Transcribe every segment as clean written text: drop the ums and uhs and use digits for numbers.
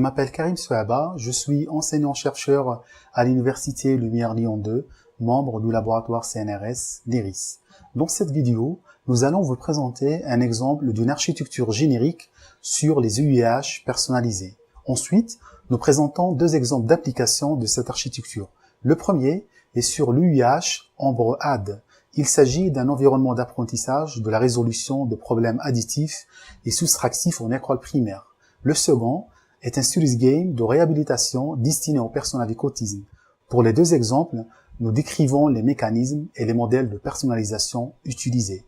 m'appelle Karim Souaba, je suis enseignant-chercheur à l'Université Lumière Lyon 2, membre du laboratoire CNRS l'IRIS. Dans cette vidéo, nous allons vous présenter un exemple d'une architecture générique sur les UIH personnalisés. Ensuite, nous présentons deux exemples d'application de cette architecture. Le premier est sur l'UIH Ambre-AD. Il s'agit d'un environnement d'apprentissage de la résolution de problèmes additifs et soustractifs en école primaire. Le second est un Studies Game de réhabilitation destiné aux personnes avec autisme. Pour les deux exemples, nous décrivons les mécanismes et les modèles de personnalisation utilisés.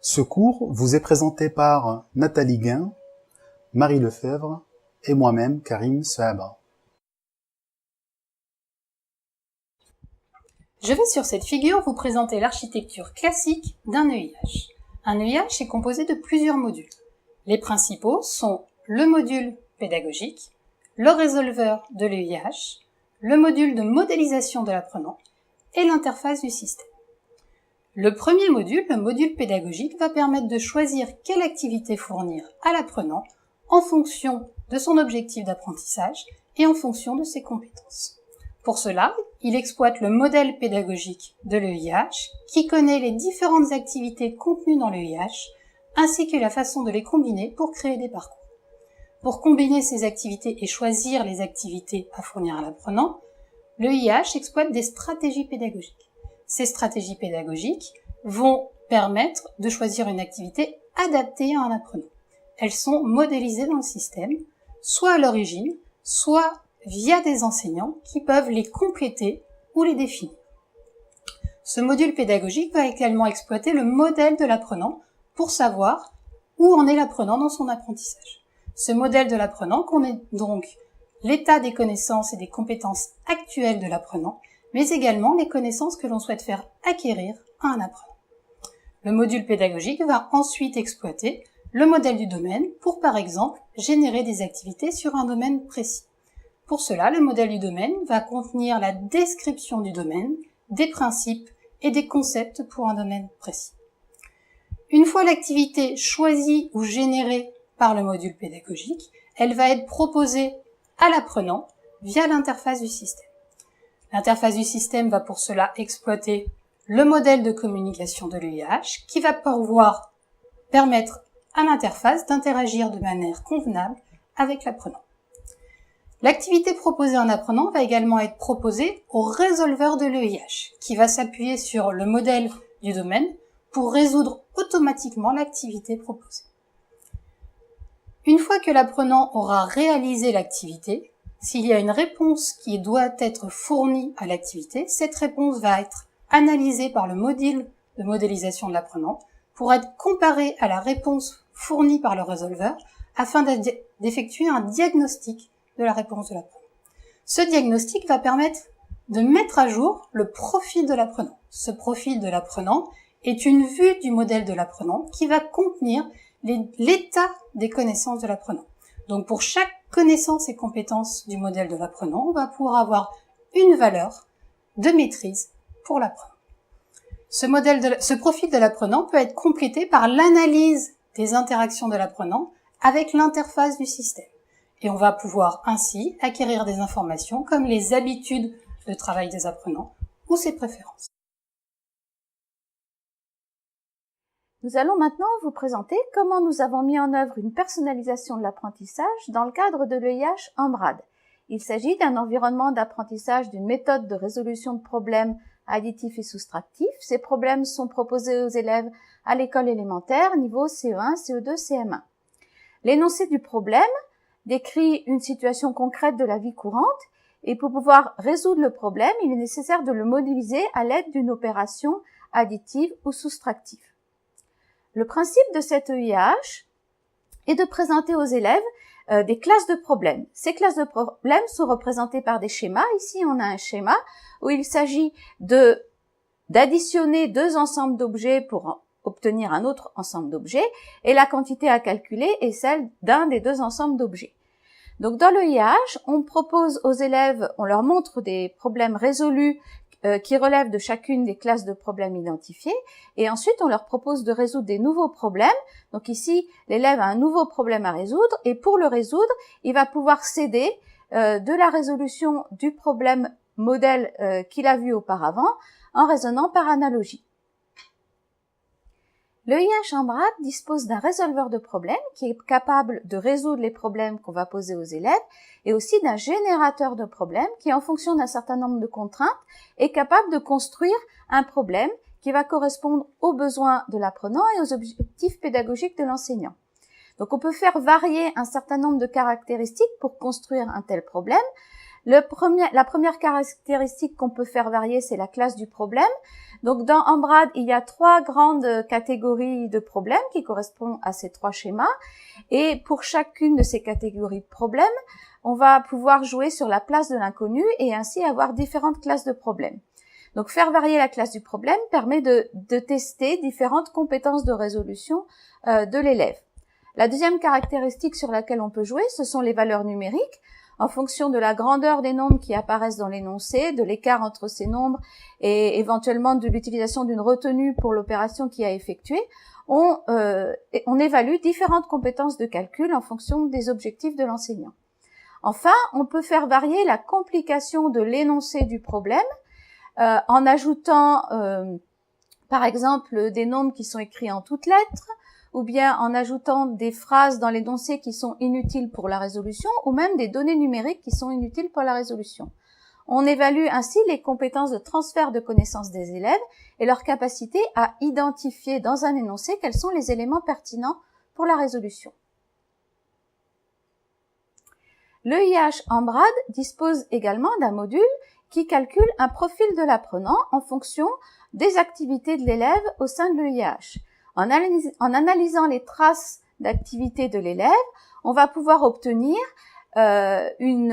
Ce cours vous est présenté par Nathalie Guin, Marie Lefebvre et moi-même, Karim Souaba. Je vais sur cette figure vous présenter l'architecture classique d'un EIH. Un EIH est composé de plusieurs modules. Les principaux sont le module pédagogique, le résolveur de l'EIH, le module de modélisation de l'apprenant et l'interface du système. Le premier module, le module pédagogique, va permettre de choisir quelle activité fournir à l'apprenant en fonction de son objectif d'apprentissage et en fonction de ses compétences. Pour cela, il exploite le modèle pédagogique de l'EIH qui connaît les différentes activités contenues dans l'EIH ainsi que la façon de les combiner pour créer des parcours. Pour combiner ces activités et choisir les activités à fournir à l'apprenant, l'EIH exploite des stratégies pédagogiques. Ces stratégies pédagogiques vont permettre de choisir une activité adaptée à un apprenant. Elles sont modélisées dans le système, soit à l'origine, soit via des enseignants qui peuvent les compléter ou les définir. Ce module pédagogique va également exploiter le modèle de l'apprenant pour savoir où en est l'apprenant dans son apprentissage. Ce modèle de l'apprenant connaît donc l'état des connaissances et des compétences actuelles de l'apprenant, mais également les connaissances que l'on souhaite faire acquérir à un apprenant. Le module pédagogique va ensuite exploiter le modèle du domaine pour, par exemple, générer des activités sur un domaine précis. Pour cela, le modèle du domaine va contenir la description du domaine, des principes et des concepts pour un domaine précis. Une fois l'activité choisie ou générée par le module pédagogique, elle va être proposée à l'apprenant via l'interface du système. L'interface du système va pour cela exploiter le modèle de communication de l'EIH qui va pouvoir permettre à l'interface d'interagir de manière convenable avec l'apprenant. L'activité proposée à un apprenant va également être proposée au résolveur de l'EIH, qui va s'appuyer sur le modèle du domaine pour résoudre automatiquement l'activité proposée. Une fois que l'apprenant aura réalisé l'activité, s'il y a une réponse qui doit être fournie à l'activité, cette réponse va être analysée par le module de modélisation de l'apprenant pour être comparée à la réponse fournie par le résolveur afin d'effectuer un diagnostic de la réponse de l'apprenant. Ce diagnostic va permettre de mettre à jour le profil de l'apprenant. Ce profil de l'apprenant est une vue du modèle de l'apprenant qui va contenir l'état des connaissances de l'apprenant. Donc pour chaque connaissance et compétence du modèle de l'apprenant, on va pouvoir avoir une valeur de maîtrise pour l'apprenant. Ce profil de l'apprenant peut être complété par l'analyse des interactions de l'apprenant avec l'interface du système. Et on va pouvoir ainsi acquérir des informations comme les habitudes de travail des apprenants ou ses préférences. Nous allons maintenant vous présenter comment nous avons mis en œuvre une personnalisation de l'apprentissage dans le cadre de l'EIH Ambre-AD. Il s'agit d'un environnement d'apprentissage d'une méthode de résolution de problèmes additifs et soustractifs. Ces problèmes sont proposés aux élèves à l'école élémentaire, niveau CE1, CE2, CM1. L'énoncé du problème décrit une situation concrète de la vie courante et pour pouvoir résoudre le problème, il est nécessaire de le modéliser à l'aide d'une opération additive ou soustractive. Le principe de cette EIH est de présenter aux élèves des classes de problèmes. Ces classes de problèmes sont représentées par des schémas. Ici, on a un schéma où il s'agit d'additionner deux ensembles d'objets pour obtenir un autre ensemble d'objets et la quantité à calculer est celle d'un des deux ensembles d'objets. Donc dans l'EIH, on propose aux élèves, on leur montre des problèmes résolus qui relèvent de chacune des classes de problèmes identifiées, et ensuite on leur propose de résoudre des nouveaux problèmes. Donc ici, l'élève a un nouveau problème à résoudre, et pour le résoudre, il va pouvoir s'aider de la résolution du problème modèle qu'il a vu auparavant, en raisonnant par analogie. L'EIH EMBRAD dispose d'un résolveur de problèmes qui est capable de résoudre les problèmes qu'on va poser aux élèves et aussi d'un générateur de problèmes qui, en fonction d'un certain nombre de contraintes, est capable de construire un problème qui va correspondre aux besoins de l'apprenant et aux objectifs pédagogiques de l'enseignant. Donc on peut faire varier un certain nombre de caractéristiques pour construire un tel problème. La première caractéristique qu'on peut faire varier, c'est la classe du problème. Donc dans EMBRAD, il y a 3 grandes catégories de problèmes qui correspondent à ces 3 schémas. Et pour chacune de ces catégories de problèmes, on va pouvoir jouer sur la place de l'inconnu et ainsi avoir différentes classes de problèmes. Donc faire varier la classe du problème permet de tester différentes compétences de résolution de l'élève. La deuxième caractéristique sur laquelle on peut jouer, ce sont les valeurs numériques. En fonction de la grandeur des nombres qui apparaissent dans l'énoncé, de l'écart entre ces nombres et éventuellement de l'utilisation d'une retenue pour l'opération qui a effectuée, on évalue différentes compétences de calcul en fonction des objectifs de l'enseignant. Enfin, on peut faire varier la complication de l'énoncé du problème en ajoutant, par exemple, des nombres qui sont écrits en toutes lettres, ou bien en ajoutant des phrases dans l'énoncé qui sont inutiles pour la résolution, ou même des données numériques qui sont inutiles pour la résolution. On évalue ainsi les compétences de transfert de connaissances des élèves et leur capacité à identifier dans un énoncé quels sont les éléments pertinents pour la résolution. L'EIH EMBRAD dispose également d'un module qui calcule un profil de l'apprenant en fonction des activités de l'élève au sein de l'EIH. En analysant les traces d'activité de l'élève, on va pouvoir obtenir une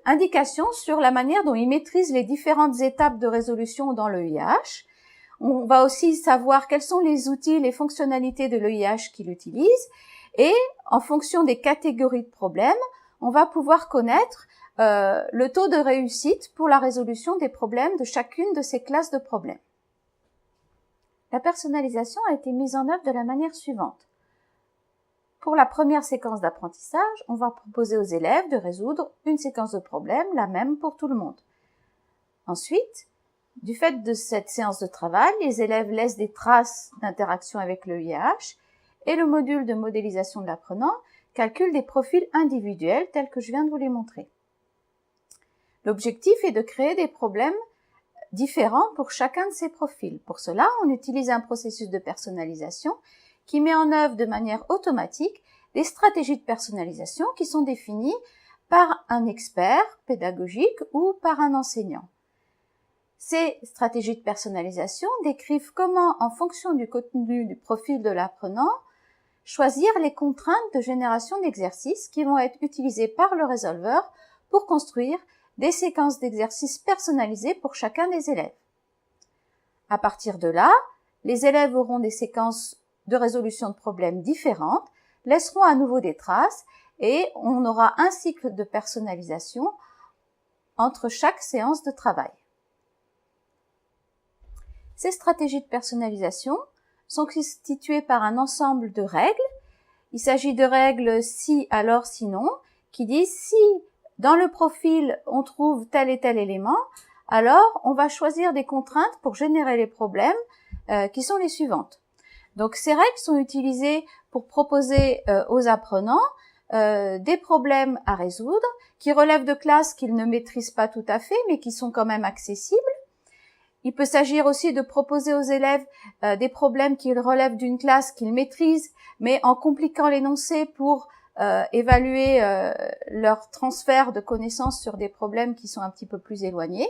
indication sur la manière dont il maîtrise les différentes étapes de résolution dans l'EIH. On va aussi savoir quels sont les outils, les fonctionnalités de l'EIH qu'il utilise. Et en fonction des catégories de problèmes, on va pouvoir connaître le taux de réussite pour la résolution des problèmes de chacune de ces classes de problèmes. La personnalisation a été mise en œuvre de la manière suivante. Pour la première séquence d'apprentissage, on va proposer aux élèves de résoudre une séquence de problèmes, la même pour tout le monde. Ensuite, du fait de cette séance de travail, les élèves laissent des traces d'interaction avec l'EIH et le module de modélisation de l'apprenant calcule des profils individuels tels que je viens de vous les montrer. L'objectif est de créer des problèmes différents pour chacun de ces profils. Pour cela, on utilise un processus de personnalisation qui met en œuvre de manière automatique des stratégies de personnalisation qui sont définies par un expert pédagogique ou par un enseignant. Ces stratégies de personnalisation décrivent comment, en fonction du contenu du profil de l'apprenant, choisir les contraintes de génération d'exercices qui vont être utilisées par le résolveur pour construire des séquences d'exercices personnalisées pour chacun des élèves. À partir de là, les élèves auront des séquences de résolution de problèmes différentes, laisseront à nouveau des traces et on aura un cycle de personnalisation entre chaque séance de travail. Ces stratégies de personnalisation sont constituées par un ensemble de règles. Il s'agit de règles si, alors, sinon, qui disent si dans le profil, on trouve tel et tel élément, alors on va choisir des contraintes pour générer les problèmes qui sont les suivantes. Donc ces règles sont utilisées pour proposer aux apprenants des problèmes à résoudre qui relèvent de classes qu'ils ne maîtrisent pas tout à fait mais qui sont quand même accessibles. Il peut s'agir aussi de proposer aux élèves des problèmes qui relèvent d'une classe qu'ils maîtrisent mais en compliquant l'énoncé pour évaluer leur transfert de connaissances sur des problèmes qui sont un petit peu plus éloignés.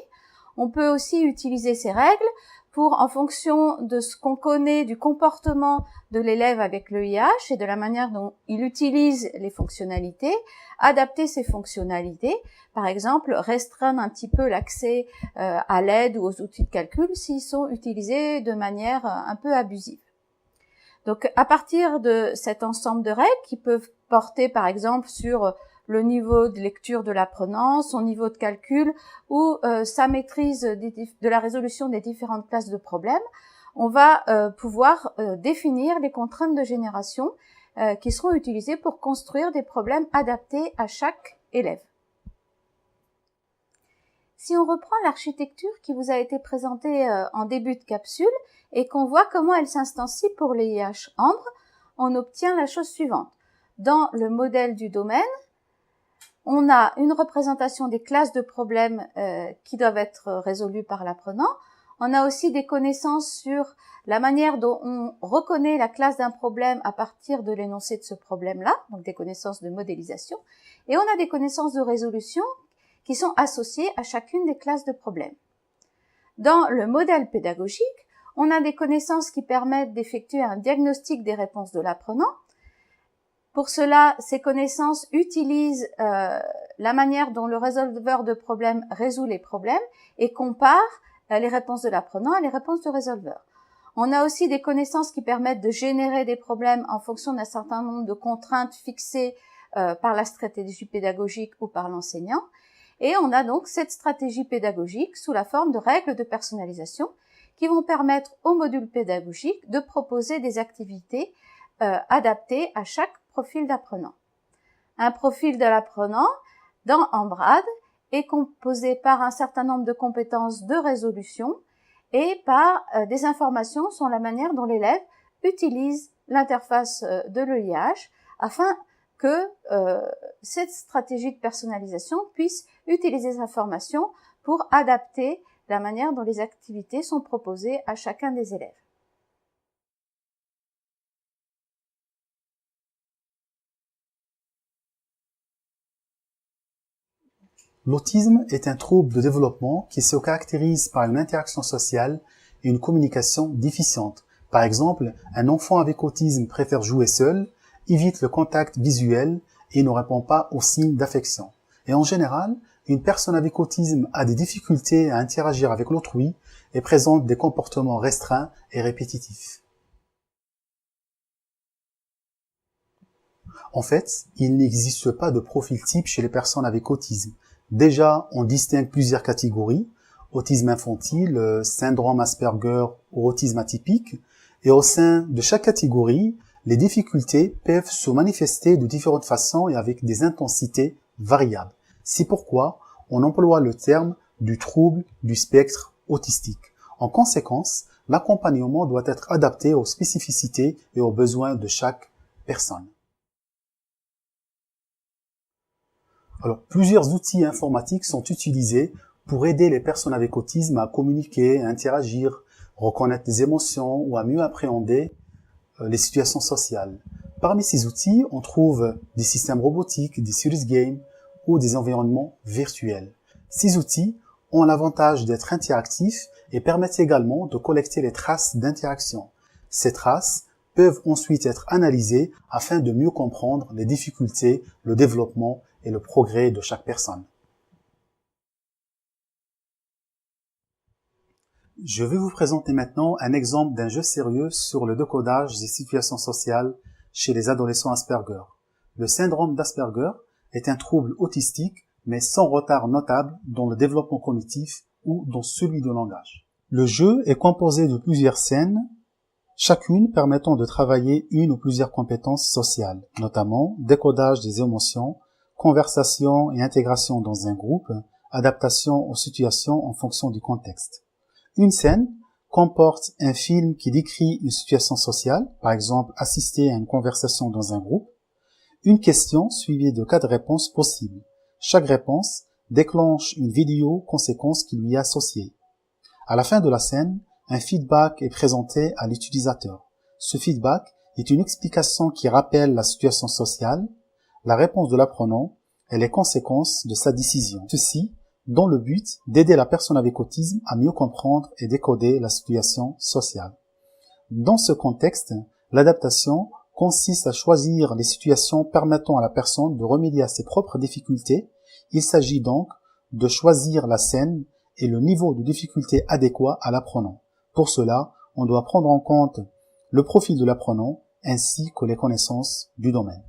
On peut aussi utiliser ces règles pour, en fonction de ce qu'on connaît du comportement de l'élève avec l'EIH et de la manière dont il utilise les fonctionnalités, adapter ces fonctionnalités, par exemple restreindre un petit peu l'accès à l'aide ou aux outils de calcul s'ils sont utilisés de manière un peu abusive. Donc, à partir de cet ensemble de règles qui peuvent porter, par exemple, sur le niveau de lecture de l'apprenant, son niveau de calcul ou sa maîtrise de la résolution des différentes classes de problèmes, on va pouvoir définir les contraintes de génération qui seront utilisées pour construire des problèmes adaptés à chaque élève. Si on reprend l'architecture qui vous a été présentée en début de capsule et qu'on voit comment elle s'instancie pour le IH Ambre, on obtient la chose suivante. Dans le modèle du domaine, on a une représentation des classes de problèmes qui doivent être résolues par l'apprenant. On a aussi des connaissances sur la manière dont on reconnaît la classe d'un problème à partir de l'énoncé de ce problème-là, donc des connaissances de modélisation. Et on a des connaissances de résolution qui sont associées à chacune des classes de problèmes. Dans le modèle pédagogique, on a des connaissances qui permettent d'effectuer un diagnostic des réponses de l'apprenant. Pour cela, ces connaissances utilisent la manière dont le résolveur de problèmes résout les problèmes et compare les réponses de l'apprenant et les réponses du résolveur. On a aussi des connaissances qui permettent de générer des problèmes en fonction d'un certain nombre de contraintes fixées par la stratégie pédagogique ou par l'enseignant. Et on a donc cette stratégie pédagogique sous la forme de règles de personnalisation qui vont permettre au module pédagogique de proposer des activités adaptées à chaque profil d'apprenant. Un profil de l'apprenant dans Ambrad est composé par un certain nombre de compétences de résolution et par des informations sur la manière dont l'élève utilise l'interface de l'EIH afin que cette stratégie de personnalisation puisse utiliser ces informations pour adapter la manière dont les activités sont proposées à chacun des élèves. L'autisme est un trouble de développement qui se caractérise par une interaction sociale et une communication déficiente. Par exemple, un enfant avec autisme préfère jouer seul, évite le contact visuel et ne répond pas aux signes d'affection. Et en général, une personne avec autisme a des difficultés à interagir avec l'autrui et présente des comportements restreints et répétitifs. En fait, il n'existe pas de profil type chez les personnes avec autisme. Déjà, on distingue plusieurs catégories, autisme infantile, syndrome Asperger ou autisme atypique, et au sein de chaque catégorie, les difficultés peuvent se manifester de différentes façons et avec des intensités variables. C'est pourquoi on emploie le terme du trouble du spectre autistique. En conséquence, l'accompagnement doit être adapté aux spécificités et aux besoins de chaque personne. Alors, plusieurs outils informatiques sont utilisés pour aider les personnes avec autisme à communiquer, à interagir, reconnaître des émotions ou à mieux appréhender les situations sociales. Parmi ces outils, on trouve des systèmes robotiques, des serious games ou des environnements virtuels. Ces outils ont l'avantage d'être interactifs et permettent également de collecter les traces d'interaction. Ces traces peuvent ensuite être analysées afin de mieux comprendre les difficultés, le développement et le progrès de chaque personne. Je vais vous présenter maintenant un exemple d'un jeu sérieux sur le décodage des situations sociales chez les adolescents Asperger. Le syndrome d'Asperger est un trouble autistique, mais sans retard notable dans le développement cognitif ou dans celui du langage. Le jeu est composé de plusieurs scènes, chacune permettant de travailler une ou plusieurs compétences sociales, notamment décodage des émotions, conversation et intégration dans un groupe, adaptation aux situations en fonction du contexte. Une scène comporte un film qui décrit une situation sociale, par exemple assister à une conversation dans un groupe, une question suivie de 4 réponses possibles. Chaque réponse déclenche une vidéo conséquence qui lui est associée. À la fin de la scène, un feedback est présenté à l'utilisateur. Ce feedback est une explication qui rappelle la situation sociale, la réponse de l'apprenant et les conséquences de sa décision. Ceci dans le but d'aider la personne avec autisme à mieux comprendre et décoder la situation sociale. Dans ce contexte, l'adaptation consiste à choisir les situations permettant à la personne de remédier à ses propres difficultés. Il s'agit donc de choisir la scène et le niveau de difficulté adéquat à l'apprenant. Pour cela, on doit prendre en compte le profil de l'apprenant ainsi que les connaissances du domaine.